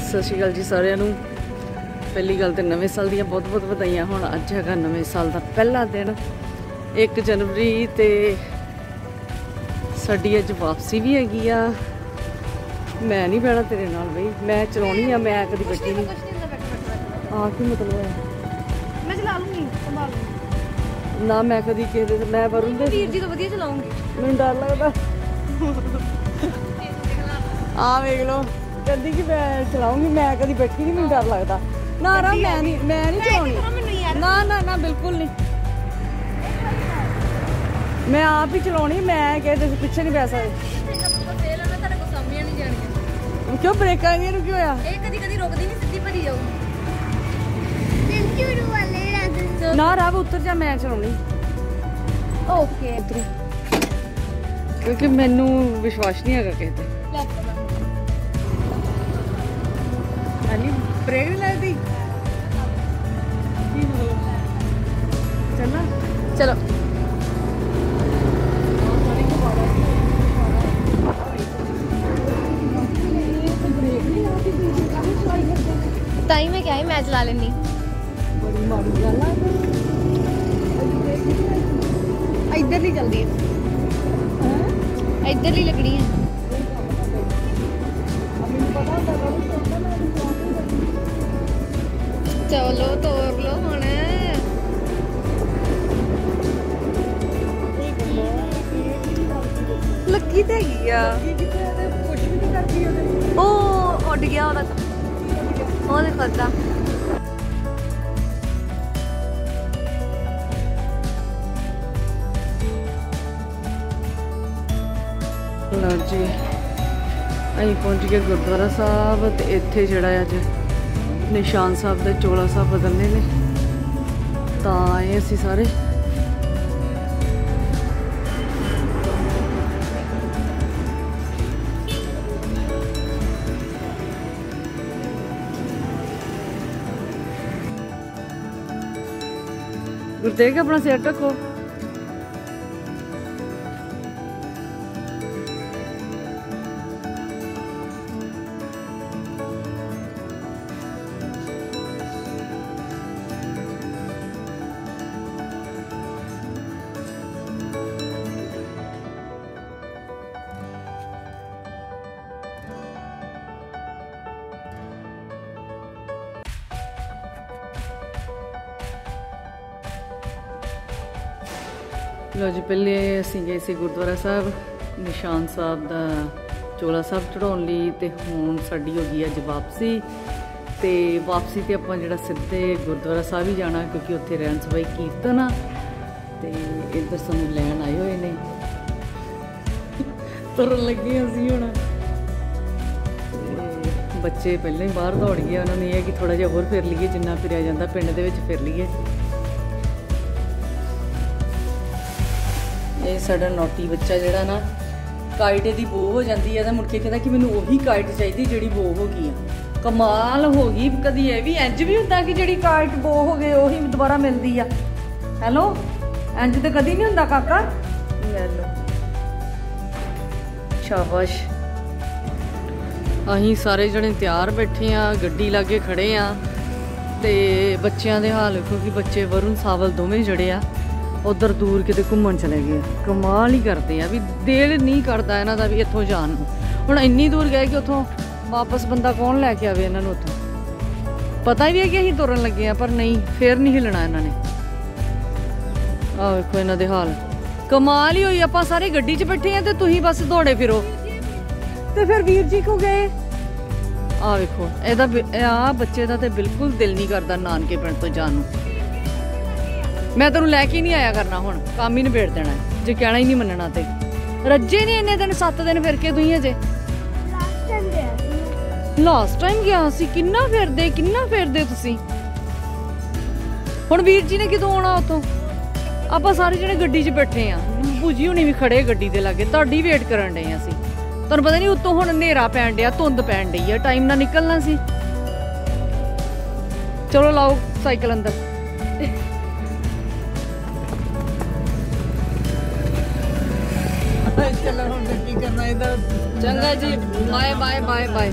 सत श्री अकाल जी सारिਆਂ ਨੂੰ। पहली गल तो नवे साल दी बहुत बहुत बधाइयां। हुण अज हैगा नवे साल का पहला दिन 1 जनवरी ते साडी अज वापसी भी हैगी आ। मैं नहीं बैठा तेरे नाल बई, मैं चलाउणी आ, मैं कदी बैठी नहीं। हाँ की मतलब है मैं चला लूंगी, संभाल लूंगी ना, मैं कदी किसी मैं वरुण दे वीर जी तो वधिया चलाऊंगी। मैनूं डर लगदा आ वेख लो कहती कि मैं चलाऊंगी, मैं कदी बैठी नहीं, मैनूं डर लगदा। ना ना मैं नहीं चलाउणी, ना ना ना बिल्कुल नहीं, मैं आप ही चलाउणी, मैं कहते पिछे नहीं बह सकदी। क्यों ब्रेकां नहीं क्यों होया? कदी रोकदी नहीं, सीधी भरी जाऊगी। ना रब उतर जा, मैं चलाउणी। ओके क्योंकि मैनू विश्वास नहीं है किसी ते। ब्रेक नहीं लगती चलना, चलो ताई में क्या है, मैं चला लेनी। बड़ी माड़ी गल है। इधर नहीं चलती है, इधर ही लगनी है। चलो तोड़ लो हुण। लगी तो हैगी आ, ओ उड़ गया ओदा, ओ देखो अद्धा। लो जी अं पहुंच गए गुरुद्वारा साहब। तो इत्थे जिहड़ा अज निशान साहब दे चोला साहब बदलने ने, तो आए असी सारे। गुरतेग अपना सिर ढको। लो जी पहले असीं गए सी गुरुद्वारा साहब निशान साहब दा चोला साहब चढ़ाउण लई, ते हुण साडी हो गई अज वापसी। ते वापसी ते आपां जिहड़ा सिद्धे गुरुद्वारा साहब ही जाना, क्योंकि उत्थे रहन सवाई कीर्तन आ। ते इधर सानूं लैण आए होए ने, तुरन लगे असीं हुण। बच्चे पहले ही बाहर दौड़ गए, उन्होंने यह कि थोड़ा जिहा होर फिर लीए, जिन्ना फिरिया जांदा पिंड दे विच फिर लीए। ये साडा नोटी बच्चा जिहड़ा ना काइट दी बो हो जाती है, तो मुड़ के कहता कि मैनूं उही काइट चाहिए जिहड़ी बो हो गई है। कमाल हो गई, कदी ये भी इंज भी हुंदा कि जिहड़ी काइट बो हो गई उही दोबारा मिलदी आ। हैलो इंज तो कदी नहीं हुंदा काका। ले लो शाबाश। अहीं सारे जने तैयार बैठे आ, गड्डी लागे खड़े आ। ते बच्चों के हाल क्योंकि बच्चे वरुण सावल दोवें जड़े आ उधर दूर किते घूमन चले गए। कमाल ही करते हैं, भी दिल नहीं करता इन्हों का भी इतों जान। हुण इन्नी दूर गए कि उतों वापस बंदा कौन लैके आवे इन्होंने उतों। पता भी है कि असीं तुरन लगे हैं, पर नहीं फिर नहीं हिलना इन्होंने। आ वेखो इन्हों दे हाल, कमाल ही होई। आपां सारे गड्डी च बैठे हैं तो तुसीं बस दौड़े फिरो। तो फिर वीर जी को गए। आ वेखो आ बच्चे का तो बिल्कुल दिल नहीं करता नानके पिंड तो जान नूं। मैं तेनू लैके नहीं आया करना, हुण काम ही निबेड़ देना है जे कहना ही नहीं मनना। ते रज्जे नहीं इन्ने दिन, 7 दिन फिर के तुसीं अजे। लास्ट टाइम गया सी, किन्ना फिरदे तुसीं। हुण वीर जी ने किदों आउणा उत्थों? आपां सारे जणे गड्डी 'च बैठे आ, भूजी हुणी भी खड़े गड्डी दे लागे, तुहाडी वेट करन डए असीं। तुहानूं पता नहीं उत्तों हुण हनेरा पैण डिया, धुंद पैण डई आ, टाइम नाल निकलना सी। चलो लाओ साइकिल अंदर। चलो हम की करना इधर। चंगा जी, बाय बाय बाय बाय।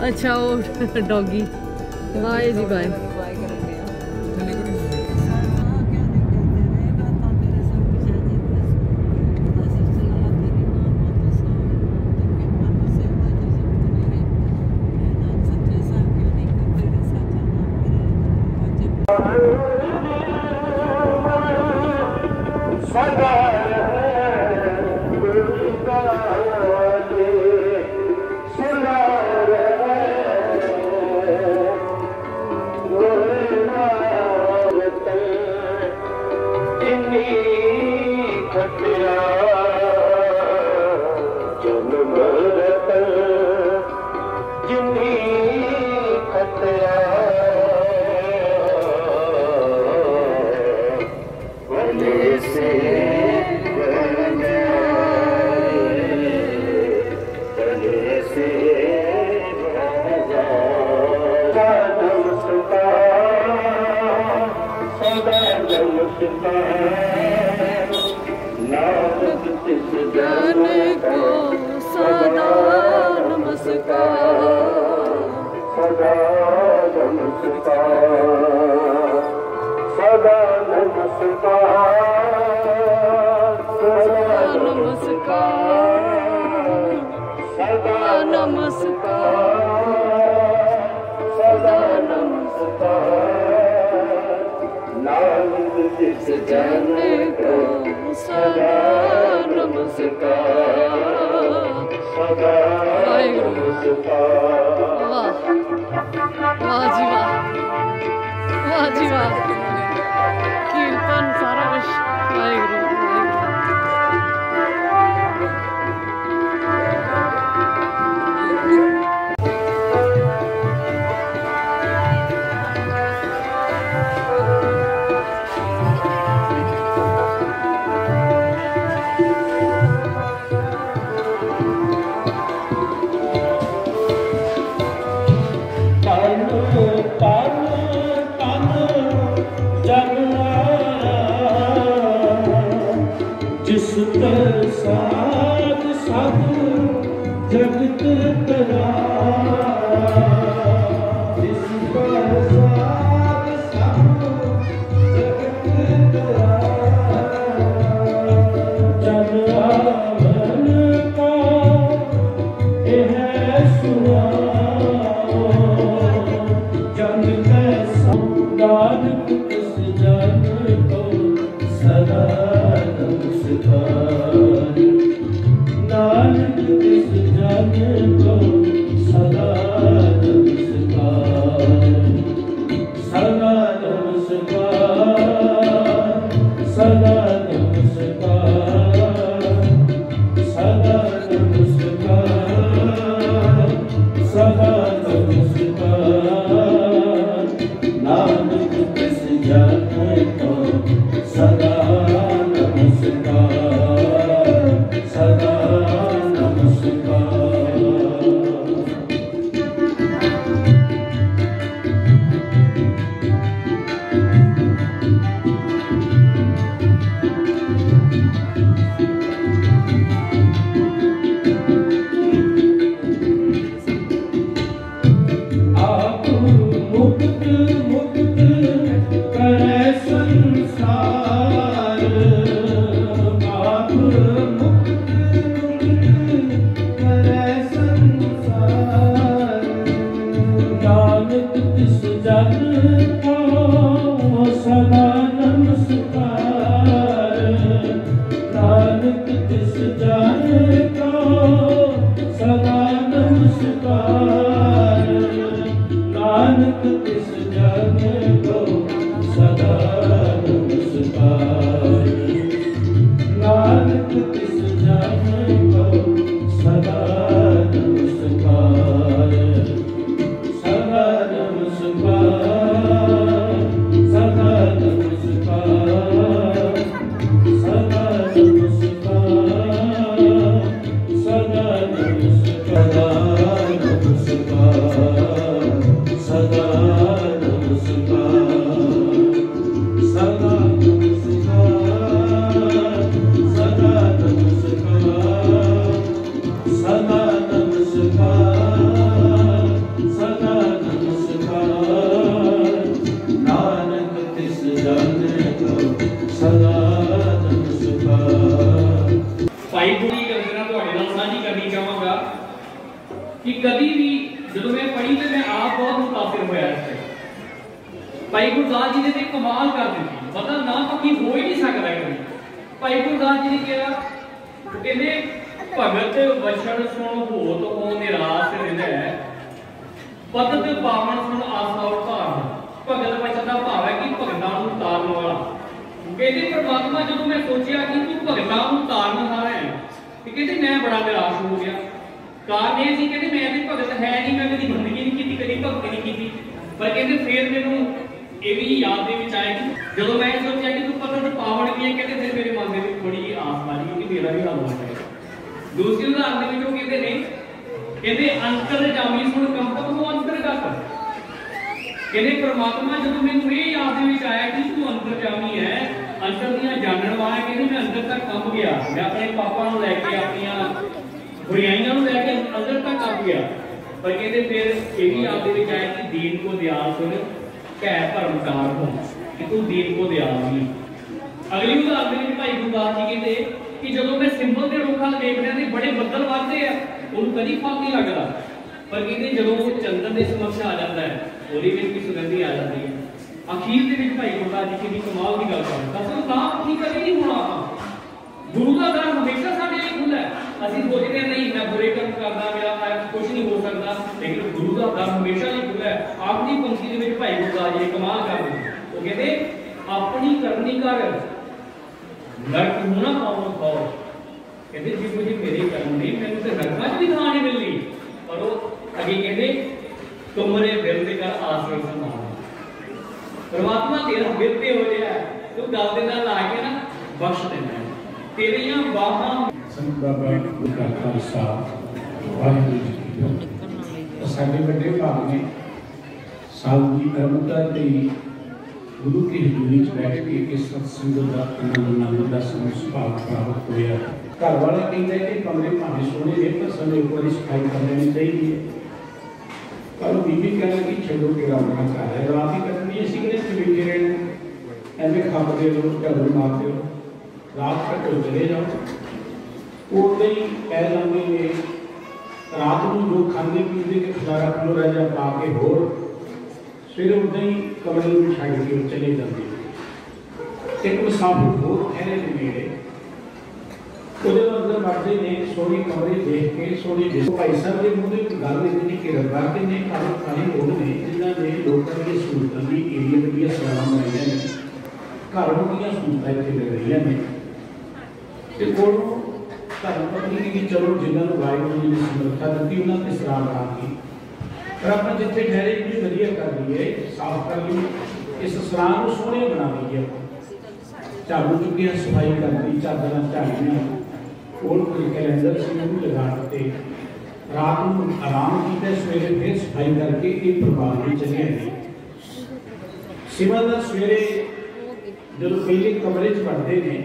अच्छा वो डॉगी। बाय जी बाय। कीर्तन सारा कुछ वाहिगुरू। कि कभी भी जो मैं पढ़ी तो मैं आप बहुत मुतासिर होया इससे। भाई गुरदास जी ने तो कमाल कर दी, मतलब ना पक्की हो ही नहीं सकता कभी। भाई गुरदास जी ने कहा कहते भगत वछड़ सुन हो तो ओ निराश हृदय पदत पावन सुन आसा उतार। भगत वछड़ का भाव है कि भगतां नूं उतारन वाला। कहते परमात्मा जो मैं सोचा कि तू भगतां नूं उतारन वाला है, कहते मैं बड़ा निराश हो गया। कारण ये कहते मैं भी भगत है नहीं, मैं कभी बंदगी नहीं की, कभी भक्ति नहीं की, पर कहते फिर मैनू ये भी याद दे विच आया कि जो मैं सोचा कि तू पदत पावन की है, कहते फिर मेरे मन में थोड़ी जी आस मारी कि मेरा भी हाल होना चाहिए। दूसरी उदाहरण में जो कहते हैं कहते अंतर जामी सुन कंपक वो अंतर्गत कहते परमात्मा जब मैनू ये याद विच आया कि तू अंतर जामी है, अंतर दियां जानन वाला है, कहते मैं अंदर तक कंब गया। मैं अपने पापा नूं लैके अपनी बुराइयां नूं लैके अंदर तक कंब गया। पर कहते फिर ये भी याद विच आया कि दीन को दयाल सुन कै धर्मकार हो, कि तू दीन को दयाल नहीं। अगली उदाहरण में भाई गुरदास जी कहते कि जो मैं सिंबल के रुख वाल देखने ते बड़े बदल वधदे आ, उन्होंने कभी फल नहीं लगता, पर कहते जो वो चंदन के समक्ष आ जाता है ਉਹਦੇ ਵਿੱਚ भी सुगंधी आ जाती है। अखीर के भाई गुरदास जी की कमाल की गल कर दस ना की कभी नहीं होना। गुरु का दर हमेशा साडे लिए खुला है। ਅਸੀਂ सोचते हैं नहीं मैं बुरे कर्म करदा मेरा कुछ नहीं हो सकता, लेकिन गुरु का दर हमेशा लिए खुला है। आखिरी पंक्ति के भाई गुरदास जी कमाल कर दी, वो कहते अपनी करनी कर नरक होना पाओ खाओ। कहते जी मुझे मेरे कर्म नहीं, मैंने तो नरक भी खाने नहीं मिलनी। पर वो अगे कहते तुमरे बिरद कर आश्रय संभाल। परमात्मा तेरा बिरते हो जाए तो गल दे नाल ला के ना बख्श देना तेरियां बाहां। संत बाबा का खालसा वाहिगुरू जी की फतेह। साडे बड़े भाग ने साल की अरमता ते गुरु की हजूरी च बैठ के इस सत्संग का आनंद का सुभाग प्राप्त होया। घर वाला कहता है कि कमरे भावे सोने ने पर समय एक बार सफाई कर लेनी चाहिए। पर बीबी कह लगी छो के अपना घर है, रात ही कटनी इसी बैठे रहना, एवं खाते रहो झाड़ू मारते हो, रात कटो चले जाओ। उदा ही कह जाते ने रात को जो खाते पीते के खजारा किलो रह जा पा के होर फिर उदा ही कमरे में छड़ के चले जाते। एक मुसाफिर होर ठहरे ने नेड़े, ਉਹਦੇ ਅੰਦਰ ਵੜਦੇ ਨੇ ਸੋਹਣੀ ਕਮਰੇ ਦੇਖ ਕੇ ਸੋਹਣੀ ਭਾਈ ਸਾਹਿਬ ਦੇ ਮੂੰਹ ਤੇ ਗੱਲ ਇਹਦੀ ਕਿ ਰੱਬਾ ਕੇ ਨੇ ਕਾਲੇ ਲੋਕ ਨੇ ਜਿਨ੍ਹਾਂ ਨੇ ਲੋਕਾਂ ਦੀ ਸਹੂਲਤਾਂ ਦੀ ਏਰੀਆ ਦੀਆਂ ਸਲਾਹਾਂ ਬਣਾਈਆਂ ਨੇ, ਘਰ ਦੀਆਂ ਸਹੂਲਤਾਂ ਇੱਥੇ ਮਿਲ ਰਹੀਆਂ ਨੇ ਤੇ ਕੋਲੋਂ ਧਰਮ ਪਤਨੀ ਦੀ ਚਲੋ ਜਿਨ੍ਹਾਂ ਨੂੰ ਵਾਹਿਗੁਰੂ ਜੀ ਨੇ ਸਮਰੱਥਾ ਦਿੱਤੀ ਉਹਨਾਂ ਤੇ ਸਲਾਹ ਬਣਾ ਕੇ ਪਰ ਆਪਾਂ ਜਿੱਥੇ ਠਹਿਰੇ ਜੀ ਵਧੀਆ ਕਰ ਲਈਏ, ਸਾਫ਼ ਕਰ ਲਈਏ, ਇਸ ਸਲਾਹ ਨੂੰ ਸੋਹਣੇ ਬਣਾ ਲਈਏ। झाड़ू चुकिया सफाई कर दी, चादर झाड़ियाँ और कोई कैलेंडर से लगा दिते, रात को आराम किया, सवेरे फिर सफाई करके एक प्रभाव में चले गए। सिमरन सवेरे जो पहले कमरे च पढ़ते हैं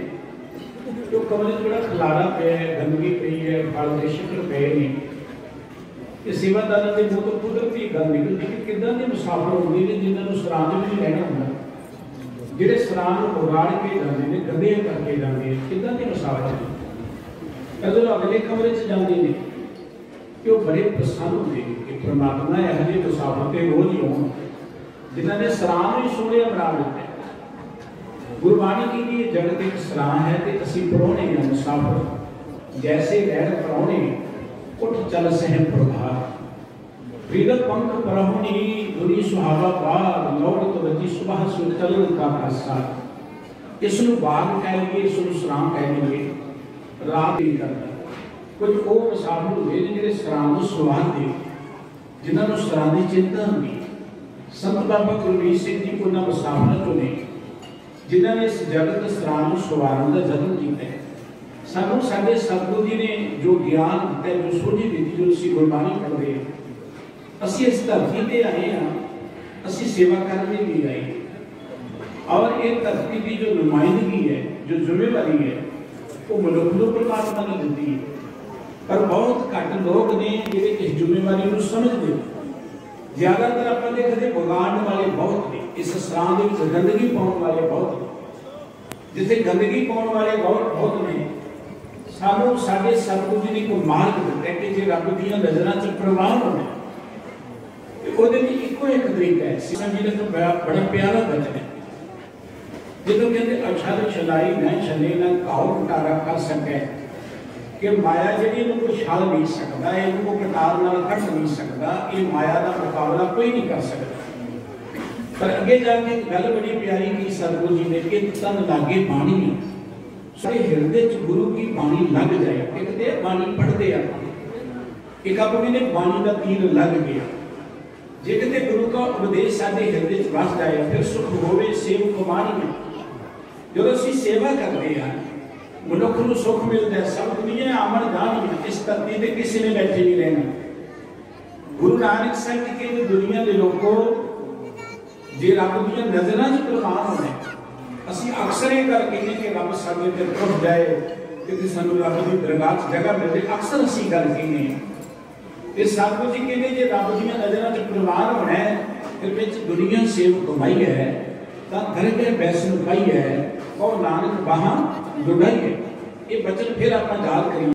तो कमरे च बड़ा खलारा पे है, गंदगी पई है, फल के शिकल पे ने, सेवादारा के मुँह तो कुदरती गल निकलती कि किदां दे मुसाफिर होंदे ने जिन्हां नूं सरां दे विच रहना हुंदा, ਜਿਹੜੇ ਸਰਾਂ ਨੂੰ ਉਗਾੜ ਕੇ ਜਾਂਦੇ ਨੇ, ਗੰਦੀਆਂ ਕਰਕੇ ਜਾਂਦੇ ਨੇ, ਕਿੱਦਾਂ ਦੇ ਮੁਸਾਫਿਰ ਨੇ। ਜਦੋਂ ਅਗਲੇ ਕਮਰੇ 'ਚ ਜਾਂਦੇ ਨੇ ਕਿ ਉਹ ਬੜੇ ਪ੍ਰਸੰਨ ਹੁੰਦੇ ਨੇ ਕਿ ਪਰਮਾਤਮਾ ਇਹੋ ਜਿਹੇ ਮੁਸਾਫਿਰ ਤੇ ਰੋਜ਼ ਹੀ ਆਉਣ ਜਿਨ੍ਹਾਂ ਨੇ ਸਰਾਂ ਨੂੰ ਹੀ ਸੋਹਣਿਆ ਬਣਾ ਦਿੱਤਾ। ਗੁਰਬਾਣੀ ਕਹਿੰਦੀ ਇਹ ਜਗਤ ਇੱਕ ਸਰਾਂ ਹੈ ਤੇ ਅਸੀਂ ਪ੍ਰਾਹੁਣੇ ਹਾਂ, ਮੁਸਾਫਿਰ ਜੈਸੇ ਰਹਿਣ ਪ੍ਰਾਹੁਣੇ ਉੱਠ ਚੱਲ ਸਹਿ ਪ੍ਰਭਾਤ। प्रीत पंख परहुनी दुनी सुहावा बार लौट तो बची सुबह सुन चलन का प्रसाद। इस बाग कह लिए, इस सराम कह लिए, रात ही करता। कुछ वो मुसाफिर हुए जिन्हें सराम को सवार दे, जिन्होंने सरां की चिंता होगी। संत बाबा गुरमीत सिंह जी को उन्होंने मुसाफिर चुने जिन्होंने इस जगत सरां को सवारन का जतन किया। सानू साडे सतगुरु जी ने जो ज्ञान दिता, जो सोझी दी, जो असीं गुरबाणी पढ़ते हैं, असी इस धरती पे आए हाँ, असी सेवा करने भी आए और एक धरती की जो नुमाइंदगी है, जो जिम्मेवारी है, वो मनुख को परमात्मा ने दी है। पर बहुत घट लोग ने जिहड़े इस जिम्मेवारी को समझते। ज्यादातर आप देखते बगाड़न वाले बहुत ने, इस सरां दे विच गंदगी पाउण वाले बहुत ने, जिथे गंदगी पाउण वाले बहुत ने। सानू साडे सतगुरु जी ने एक मार्ग दिता कि जे रब दीयां नज़रां च प्रवान होना ते ओहदे लई इक्को एक तरीका है। सिमरन जी ने तो बड़ा प्यारा वचन है जो कहते अछल छलाई न छले न घाव कटारा कर सके कि माया जी कोई छल नहीं सकता, इनको कटार नाल कट नहीं सकता, ये माया का मुकाबला कोई नहीं कर सकता। पर अगे जाके गल बड़ी प्यारी की सतगुरु जी ने कि तन लागे बाणी सारे हृदय च गुरु की बाणी लग जाए। एक तो बाणी पढ़ते हैं, एक आप कहते बाणी का तीर लग गया। जे कहते गुरु का उपदेश साडे हृदय च बस जाए फिर सुख होवे सेवक माणिया। जो असीं सेवा करते हैं मनुख नूं सुख मिलता है। सब दुनिया आमन जानी है, इस धरती ते किसी ने बैठे नहीं रहना। गुरु नानक साहब जी कहते दुनिया के लोगों जे रब दीयां नज़रां च प्रवान होना असीं अक्सर ये गल कहने कि रब साडे ते टुट जाए कि सानू रब दी दरगाह च जगह मिल जाए, अक्सर असीं गल कहने ते सतगुरु जी कहते जे रब दीयां नज़रां च प्रवान होना है फिर विच दुनिया सेवक कमाई है तां दरगाह बैसन पाई है और नानक बाहां जुड़ाई है। ये बचन फिर आप याद करिए।